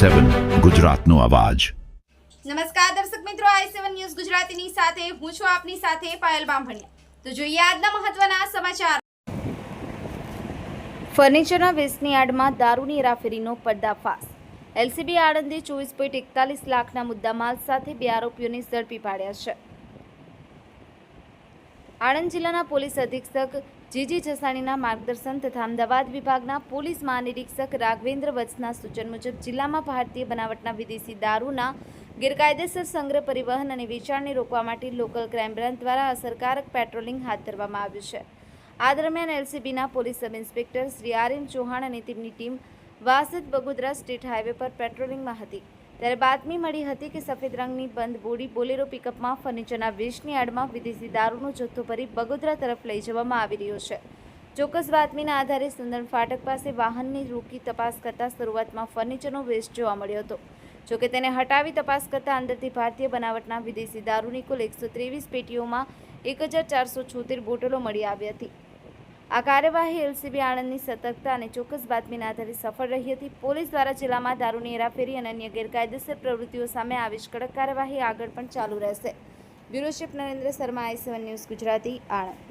i7 ગુજરાતનો અવાજ। નમસ્કાર દર્શક મિત્રો, i7 ન્યૂઝ ગુજરાતીની સાથે હું છું આપની સાથે પાયલ બામભણિયા। તો જોઈએ આજના મહત્વના સમાચાર। ફર્નિચરના વેચની આડમાં દારૂની હેરાફેરીનો પર્દાફાશ। એલસીબી આણંદે 24.41 લાખના મુદ્દામાલ સાથે 2 આરોપીઓને ઝડપી પાડ્યા છે। આણંદ જિલ્લાના પોલીસ અધિક્ષક જીજી જસાણીના માર્ગદર્શન તથા અમદાવાદ વિભાગના પોલીસ મહાનિરીક્ષક રાઘવેન્દ્ર વત્સના સૂચન મુજબ જિલ્લામાં ભારતીય બનાવટના વિદેશી દારૂના ગેરકાયદેસર સંગ્રહ, પરિવહન અને વેચાણને રોકવા માટે લોકલ ક્રાઇમ બ્રાન્ચ દ્વારા અસરકારક પેટ્રોલિંગ હાથ ધરવામાં આવ્યું છે। આ દરમિયાન એલસીબીના police sub inspector Shri R M. Chauhan અને તેમની ટીમ વાસદ બગોદરા સ્ટેટ હાઈવે પર પેટ્રોલિંગમાં હતી ત્યારે બાતમી મળી હતી કે સફેદ રંગની બંધ બોડી બોલેરો પિકઅપમાં ફર્નિચરના વેચની આડમાં વિદેશી દારૂનો જથ્થો ભરી બગોદરા તરફ લઈ જવામાં આવી રહ્યો છે। ચોક્કસ બાતમીના આધારે સુંદર ફાટક પાસે વાહનને રોકી તપાસ કરતા શરૂઆતમાં ફર્નિચરનો વેચ જોવા મળ્યો હતો, જોકે તેને હટાવી તપાસ કરતા અંદરથી ભારતીય બનાવટના વિદેશી દારૂની કુલ 123 પેટીઓમાં 1476 બોટલો મળી આવી હતી। આ કાર્યવાહી એલસીબી આણંદની સતર્કતા અને ચોક્કસ બાતમીના આધારે સફળ રહી હતી। પોલીસ દ્વારા જિલ્લામાં દારૂની હેરાફેરી અને અન્ય ગેરકાયદેસર પ્રવૃત્તિઓ સામે આવી જ કડક કાર્યવાહી આગળ પણ ચાલુ રહેશે। Bureau chief Narendra Sharma, i7 news Gujarati, Anand.